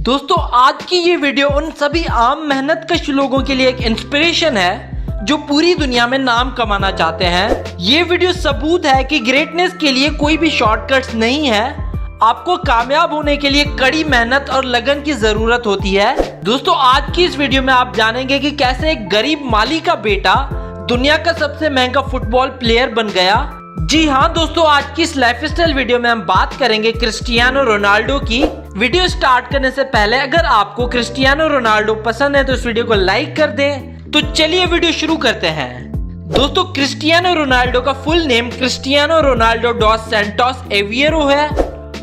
दोस्तों आज की ये वीडियो उन सभी आम मेहनतकश लोगों के लिए एक इंस्पिरेशन है जो पूरी दुनिया में नाम कमाना चाहते हैं। ये वीडियो सबूत है कि ग्रेटनेस के लिए कोई भी शॉर्टकट्स नहीं है। आपको कामयाब होने के लिए कड़ी मेहनत और लगन की जरूरत होती है। दोस्तों आज की इस वीडियो में आप जानेंगे कि कैसे एक गरीब माली का बेटा दुनिया का सबसे महंगा फुटबॉल प्लेयर बन गया। जी हाँ दोस्तों, आज की इस लाइफस्टाइल वीडियो में हम बात करेंगे क्रिस्टियानो रोनाल्डो की। वीडियो स्टार्ट करने से पहले अगर आपको क्रिस्टियानो रोनाल्डो पसंद है तो इस वीडियो को लाइक कर दें। तो चलिए वीडियो शुरू करते हैं। दोस्तों क्रिस्टियानो रोनाल्डो का full name Cristiano Ronaldo dos Santos Aveiro है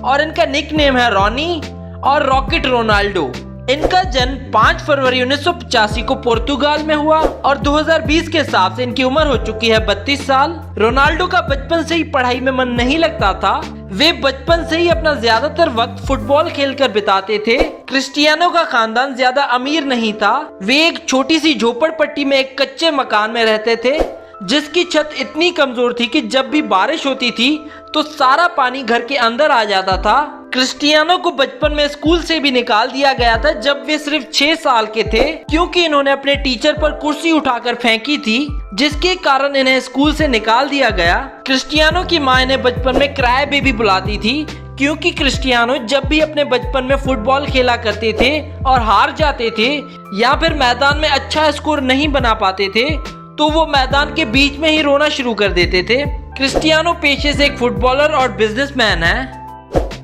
और इनका निक नेम है रॉनी और रॉकेट रोनाल्डो। इनका जन्म 5 फरवरी 1985 को पुर्तगाल में हुआ और 2020 के हिसाब से इनकी उम्र हो चुकी है 32 साल। रोनाल्डो का बचपन से ही पढ़ाई में मन नहीं लगता था। वे बचपन से ही अपना ज्यादातर वक्त फुटबॉल खेलकर बिताते थे। क्रिस्टियानो का खानदान ज्यादा अमीर नहीं था। वे एक छोटी सी झोपड़पट्टी में एक कच्चे मकान में रहते थे जिसकी छत इतनी कमजोर थी कि जब भी बारिश होती थी तो सारा पानी घर के अंदर आ जाता था। क्रिस्टियानो को बचपन में स्कूल से भी निकाल दिया गया था जब वे सिर्फ 6 साल के थे, क्योंकि इन्होंने अपने टीचर पर कुर्सी उठाकर फेंकी थी, जिसके कारण इन्हें स्कूल से निकाल दिया गया। क्रिस्टियानो की मां इन्हें बचपन में क्राई बेबी बुलाती थी, क्योंकि क्रिस्टियानो जब भी अपने बचपन में फुटबॉल खेला करते थे और हार जाते थे या फिर मैदान में अच्छा स्कोर नहीं बना पाते थे तो वो मैदान के बीच में ही रोना शुरू कर देते थे। क्रिस्टियानो पेशे से एक फुटबॉलर और बिजनेसमैन है।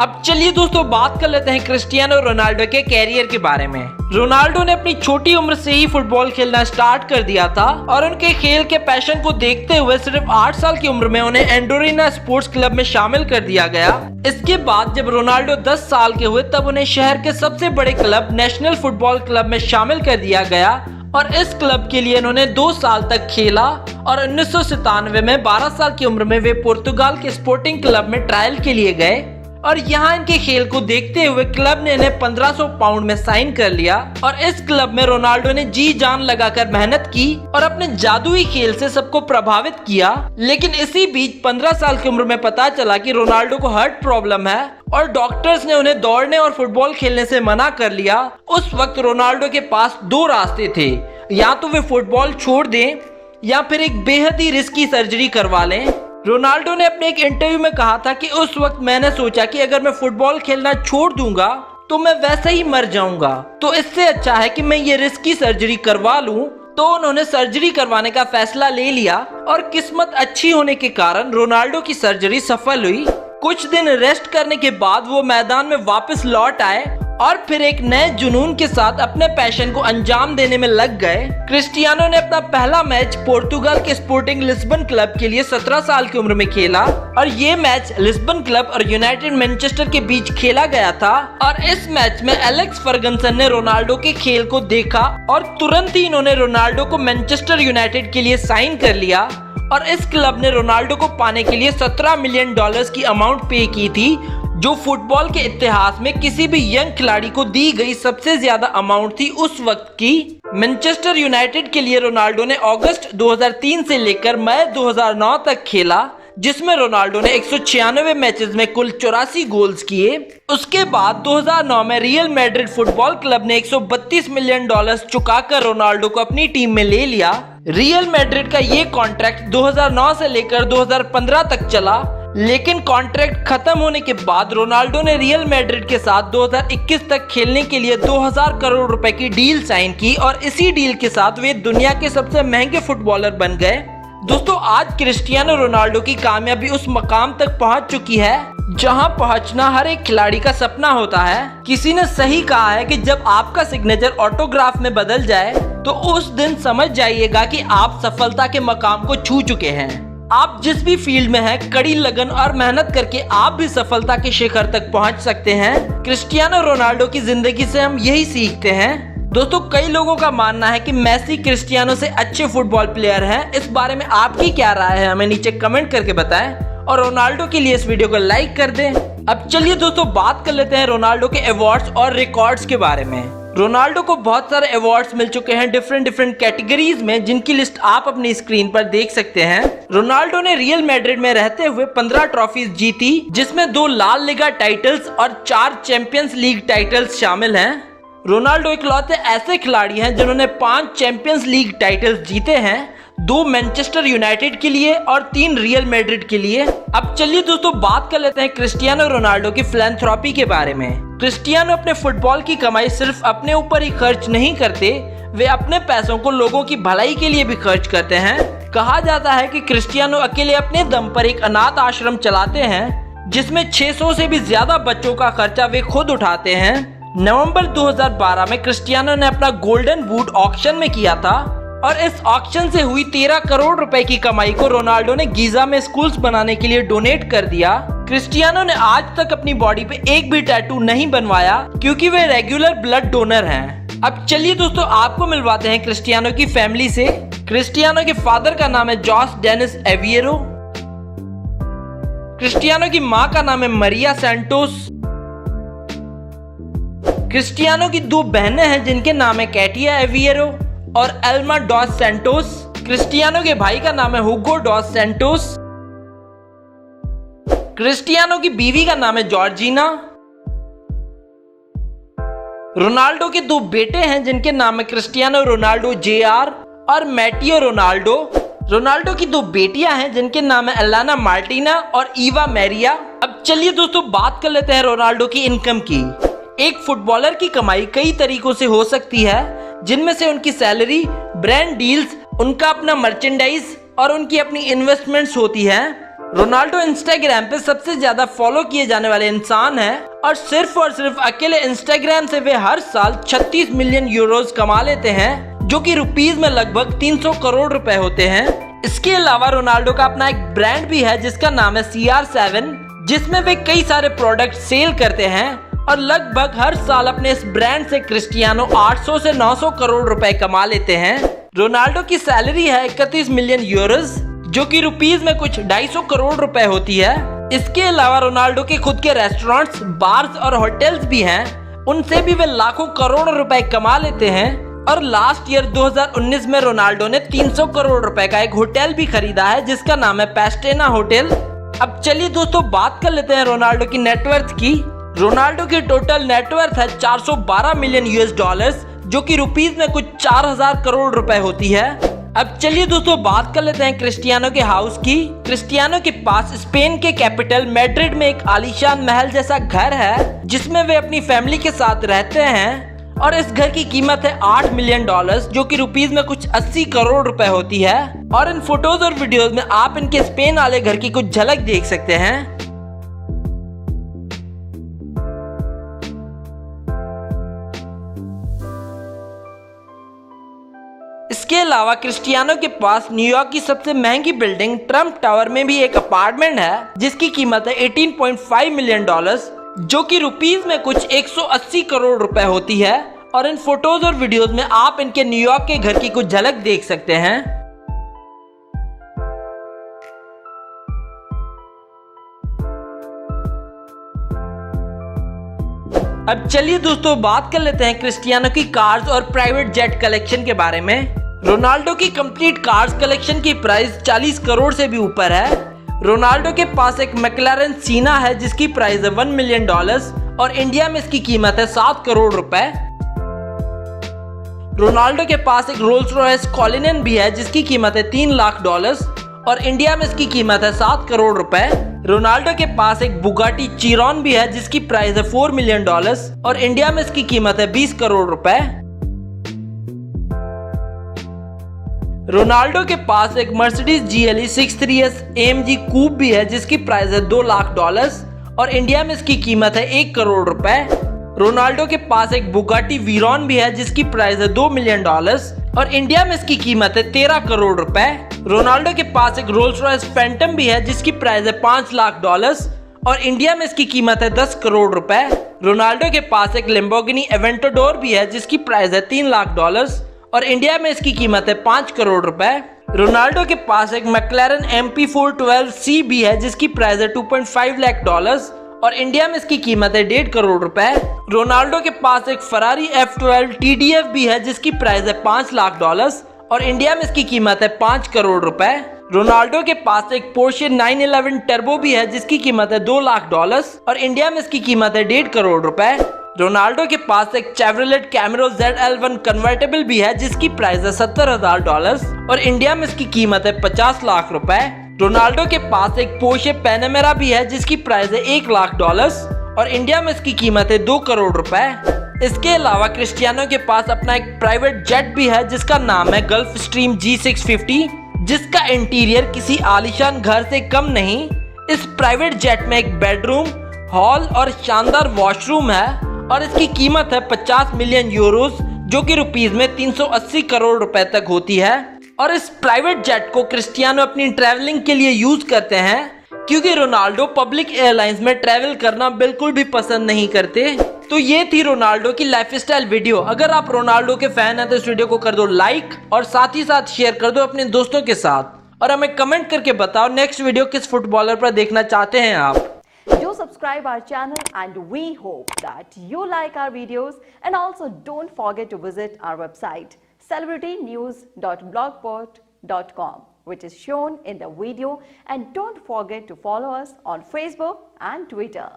अब चलिए दोस्तों बात कर लेते हैं क्रिस्टियानो रोनाल्डो के कैरियर के बारे में। रोनाल्डो ने अपनी छोटी उम्र से ही फुटबॉल खेलना स्टार्ट कर दिया था और उनके खेल के पैशन को देखते हुए सिर्फ 8 साल की उम्र में उन्हें एंडोरिना स्पोर्ट्स क्लब में शामिल कर दिया गया। इसके बाद जब रोनाल्डो 10 साल के हुए तब उन्हें शहर के सबसे बड़े क्लब नेशनल फुटबॉल क्लब में शामिल कर दिया गया और इस क्लब के लिए इन्होंने 2 साल तक खेला और 1997 में 12 साल की उम्र में वे पुर्तगाल के स्पोर्टिंग क्लब में ट्रायल के लिए गए और यहाँ इनके खेल को देखते हुए क्लब ने इन्हें 1500 पाउंड में साइन कर लिया और इस क्लब में रोनाल्डो ने जी जान लगाकर मेहनत की और अपने जादुई खेल से सबको प्रभावित किया। लेकिन इसी बीच 15 साल की उम्र में पता चला कि रोनाल्डो को हार्ट प्रॉब्लम है और डॉक्टर्स ने उन्हें दौड़ने और फुटबॉल खेलने से मना कर लिया। उस वक्त रोनाल्डो के पास 2 रास्ते थे, या तो वे फुटबॉल छोड़ दें या फिर एक बेहद ही रिस्की सर्जरी करवा लें। रोनाल्डो ने अपने एक इंटरव्यू में कहा था कि उस वक्त मैंने सोचा कि अगर मैं फुटबॉल खेलना छोड़ दूंगा तो मैं वैसे ही मर जाऊंगा, तो इससे अच्छा है कि मैं ये रिस्की सर्जरी करवा लूं। तो उन्होंने सर्जरी करवाने का फैसला ले लिया और किस्मत अच्छी होने के कारण रोनाल्डो की सर्जरी सफल हुई। कुछ दिन रेस्ट करने के बाद वो मैदान में वापस लौट आए और फिर एक नए जुनून के साथ अपने पैशन को अंजाम देने में लग गए। क्रिस्टियानो ने अपना पहला मैच पोर्तुगाल के स्पोर्टिंग लिस्बन क्लब के लिए 17 साल की उम्र में खेला और ये मैच लिस्बन क्लब और यूनाइटेड मैनचेस्टर के बीच खेला गया था और इस मैच में एलेक्स फर्गसन ने रोनाल्डो के खेल को देखा और तुरंत ही इन्होंने रोनाल्डो को मैनचेस्टर यूनाइटेड के लिए साइन कर लिया और इस क्लब ने रोनाल्डो को पाने के लिए $17 मिलियन की अमाउंट पे की थी, जो फुटबॉल के इतिहास में किसी भी यंग खिलाड़ी को दी गई सबसे ज्यादा अमाउंट थी उस वक्त की। मैनचेस्टर यूनाइटेड के लिए रोनाल्डो ने अगस्त 2003 से लेकर मई 2009 तक खेला, जिसमें रोनाल्डो ने 196 मैचेस में कुल 84 गोल्स किए। उसके बाद 2009 में रियल मैड्रिड फुटबॉल क्लब ने $132 मिलियन चुकाकर रोनाल्डो को अपनी टीम में ले लिया। रियल मैड्रिड का ये कॉन्ट्रैक्ट 2009 से लेकर 2015 तक चला, लेकिन कॉन्ट्रैक्ट खत्म होने के बाद रोनाल्डो ने रियल मैड्रिड के साथ 2021 तक खेलने के लिए 2000 करोड़ रुपए की डील साइन की और इसी डील के साथ वे दुनिया के सबसे महंगे फुटबॉलर बन गए। दोस्तों आज क्रिस्टियानो रोनाल्डो की कामयाबी उस मकाम तक पहुंच चुकी है जहां पहुंचना हर एक खिलाड़ी का सपना होता है। किसी ने सही कहा है कि जब आपका सिग्नेचर ऑटोग्राफ में बदल जाए तो उस दिन समझ जाइएगा कि आप सफलता के मकाम को छू चुके हैं। आप जिस भी फील्ड में हैं, कड़ी लगन और मेहनत करके आप भी सफलता के शिखर तक पहुंच सकते हैं। क्रिस्टियानो रोनाल्डो की जिंदगी से हम यही सीखते हैं। दोस्तों कई लोगों का मानना है कि मेसी क्रिस्टियानो से अच्छे फुटबॉल प्लेयर हैं। इस बारे में आपकी क्या राय है हमें नीचे कमेंट करके बताएं और रोनाल्डो के लिए इस वीडियो को लाइक कर दें। अब चलिए दोस्तों बात कर लेते हैं रोनाल्डो के अवार्ड्स और रिकॉर्ड्स के बारे में। रोनाल्डो को बहुत सारे अवार्ड्स मिल चुके हैं डिफरेंट कैटेगरीज में, जिनकी लिस्ट आप अपनी स्क्रीन पर देख सकते हैं। रोनाल्डो ने रियल मैड्रिड में रहते हुए 15 ट्रॉफीज जीती, जिसमें 2 लाल लिगा टाइटल्स और 4 चैंपियंस लीग टाइटल्स शामिल हैं। रोनाल्डो इकलौते ऐसे खिलाड़ी हैं जिन्होंने 5 चैंपियंस लीग टाइटल्स जीते हैं, 2 मैनचेस्टर यूनाइटेड के लिए और 3 रियल मैड्रिड के लिए। अब चलिए दोस्तों बात कर लेते हैं क्रिस्टियानो रोनाल्डो की फिलैंथ्रोपी के बारे में। क्रिस्टियानो अपने फुटबॉल की कमाई सिर्फ अपने ऊपर ही खर्च नहीं करते, वे अपने पैसों को लोगों की भलाई के लिए भी खर्च करते हैं। कहा जाता है कि क्रिस्टियानो अकेले अपने दम पर एक अनाथ आश्रम चलाते हैं, जिसमें 600 से भी ज्यादा बच्चों का खर्चा वे खुद उठाते हैं। नवंबर 2012 में क्रिस्टियानो ने अपना गोल्डन बूट ऑक्शन में किया था और इस ऑक्शन से हुई 13 करोड़ रुपए की कमाई को रोनाल्डो ने गीजा में स्कूल्स बनाने के लिए डोनेट कर दिया। क्रिस्टियानो ने आज तक अपनी बॉडी पे एक भी टैटू नहीं बनवाया क्योंकि वे रेगुलर ब्लड डोनर हैं। अब चलिए दोस्तों आपको मिलवाते हैं क्रिस्टियानो की फैमिली से। क्रिस्टियानो के फादर का नाम है जॉस डेनिस एविएरो। क्रिस्टियानो की मां का नाम है मरिया सैंटोस। क्रिस्टियानो की 2 बहनें हैं जिनके नाम है कैटिया एविएरो और एल्मा डॉस सैंटोस। क्रिस्टियानो के भाई का नाम है हुगो डॉस सैंटोस। क्रिस्टियानो की बीवी का नाम है जॉर्जिना। रोनाल्डो के 2 बेटे हैं जिनके नाम है क्रिस्टियानो रोनाल्डो जेआर और मैटियो रोनाल्डो। रोनाल्डो की 2 बेटियां हैं जिनके नाम है एलाना मार्टिना और ईवा मैरिया। अब चलिए दोस्तों बात कर लेते हैं रोनाल्डो की इनकम की। एक फुटबॉलर की कमाई कई तरीकों से हो सकती है, जिनमें से उनकी सैलरी, ब्रांड डील्स, उनका अपना मर्चेंडाइज और उनकी अपनी इन्वेस्टमेंट्स होती है। रोनाल्डो इंस्टाग्राम पे सबसे ज्यादा फॉलो किए जाने वाले इंसान हैं और सिर्फ अकेले इंस्टाग्राम से वे हर साल 36 मिलियन यूरोस कमा लेते हैं, जो कि रुपीस में लगभग 300 करोड़ रुपए होते हैं। इसके अलावा रोनाल्डो का अपना एक ब्रांड भी है जिसका नाम है CR7, जिसमें वे कई सारे प्रोडक्ट सेल करते हैं और लगभग हर साल अपने इस ब्रांड से क्रिस्टियानो 800 से 900 करोड़ रुपए कमा लेते हैं। रोनाल्डो की सैलरी है 31 मिलियन यूरोस, जो कि रुपीस में कुछ 250 करोड़ रुपए होती है। इसके अलावा रोनाल्डो के खुद के रेस्टोरेंट्स, बार्स और होटल्स भी हैं, उनसे भी वे लाखों करोड़ रुपए कमा लेते हैं। और लास्ट ईयर 2019 में रोनाल्डो ने 300 करोड़ रुपए का एक होटल भी खरीदा है जिसका नाम है पेस्टेना होटल। अब चलिए दोस्तों बात कर लेते हैं रोनाल्डो की नेटवर्थ की। रोनाल्डो की टोटल नेटवर्थ है 412 मिलियन $, जो कि रुपीस में कुछ 4000 करोड़ रुपए होती है। अब चलिए दोस्तों बात कर लेते हैं क्रिस्टियानो के हाउस की। क्रिस्टियानो के पास स्पेन के कैपिटल मैड्रिड में एक आलीशान महल जैसा घर है जिसमें वे अपनी फैमिली के साथ रहते हैं और इस घर की कीमत है $8 मिलियन, जो कि रुपीस में कुछ 80 करोड़ रुपए होती है। और इन फोटोज और वीडियोस में आप इनके स्पेन वाले घर की कुछ झलक देख सकते हैं। इसके अलावा क्रिस्टियानो के पास न्यूयॉर्क की सबसे महंगी बिल्डिंग ट्रम्प टावर में भी एक अपार्टमेंट है जिसकी कीमत है $18.5 मिलियन, जो कि रुपीस में कुछ 180 करोड़ रुपए होती है। और इन फोटोज और वीडियोस में आप इनके न्यूयॉर्क के घर की कुछ झलक देख सकते हैं। अब चलिए दोस्तों बात कर लेते हैं क्रिस्टियानो की कार्स और प्राइवेट जेट कलेक्शन के बारे में। रोनाल्डो की कंप्लीट कार्स कलेक्शन की प्राइस 40 करोड़ से भी ऊपर है। रोनाल्डो के पास एक मैक्लारेन सीना है जिसकी प्राइस है $1 मिलियन और इंडिया में इसकी कीमत है 7 करोड़ रुपए। रोनाल्डो के पास एक रोल्स रॉयस कॉलिनन भी है जिसकी कीमत है $3 लाख और इंडिया में इसकी कीमत है 7 करोड़ रुपए। रोनाल्डो के पास एक बुगाटी चिरॉन भी है जिसकी प्राइस है $4 मिलियन और इंडिया में इसकी कीमत है 20 करोड़ रुपए। रोनाल्डो के पास एक मर्सिडीज GLE 63S AMG कूप भी है जिसकी प्राइस है $2 लाख और इंडिया में इसकी कीमत है 1 करोड़ रुपए। रोनाल्डो के पास एक बुगाटी वीरॉन भी है जिसकी प्राइस है $2 मिलियन और इंडिया में इसकी कीमत है 13 करोड़ रुपए। रोनाल्डो के पास एक रोल्स रॉयस फैंटम भी है जिसकी प्राइस है $5 लाख और इंडिया में इसकी कीमत है 10 करोड़ रुपए। रोनाल्डो के पास एक लैम्बोर्गिनी एवेंटाडोर भी है जिसकी प्राइस है $3 लाख और इंडिया में इसकी कीमत है 5 करोड़ रुपए। रोनाल्डो के पास एक मैक्लारेन MP412C भी है जिसकी प्राइस है $2.5 लाख और इंडिया में इसकी कीमत है 1.5 करोड़ रुपए। रोनाल्डो के पास एक फरारी F12 TDF भी है जिसकी प्राइस है $5 लाख और इंडिया में इसकी कीमत है 5 करोड़ रुपए। रोनाल्डो के पास एक पोर्शे 911 टर्बो भी है जिसकी कीमत है $2 लाख और इंडिया में इसकी कीमत है 1.5 करोड़ रुपए। रोनाल्डो के पास एक चेवरोलेट कैमरो ZL1 कन्वर्टेबल भी है जिसकी प्राइस है $70,000 और इंडिया में इसकी कीमत है 50 लाख रुपए। रोनाल्डो के पास एक पोर्शे पैनामेरा भी है जिसकी प्राइस है $1 लाख और इंडिया में इसकी कीमत है 2 करोड़ रुपए। इसके अलावा क्रिस्टियानो के पास अपना एक प्राइवेट जेट भी है जिसका नाम है गल्फ स्ट्रीम G650, जिसका इंटीरियर किसी आलीशान घर से कम नहीं। इस प्राइवेट जेट में एक बेडरूम, हॉल और शानदार वॉशरूम है और इसकी कीमत है 50 मिलियन यूरोस जो कि रुपीस में 380 करोड़ रुपए तक होती है। और इस प्राइवेट जेट को क्रिस्टियानो अपनी ट्रैवलिंग के लिए यूज करते हैं क्योंकि रोनाल्डो पब्लिक एयरलाइंस में ट्रैवल करना बिल्कुल भी पसंद नहीं करते। तो ये थी रोनाल्डो की लाइफस्टाइल वीडियो। अगर आप रोनाल्डो के फैन हैं तो इस वीडियो को कर दो लाइक और साथ ही साथ शेयर कर दो अपने दोस्तों के साथ और हमें कमेंट करके बताओ नेक्स्ट वीडियो किस फुटबॉलर पर देखना चाहते हैं आप। Do subscribe our channel and we hope that you like our videos, and also don't forget to visit our website celebritynews.blogspot.com, which is shown in the video, and don't forget to follow us on Facebook and Twitter.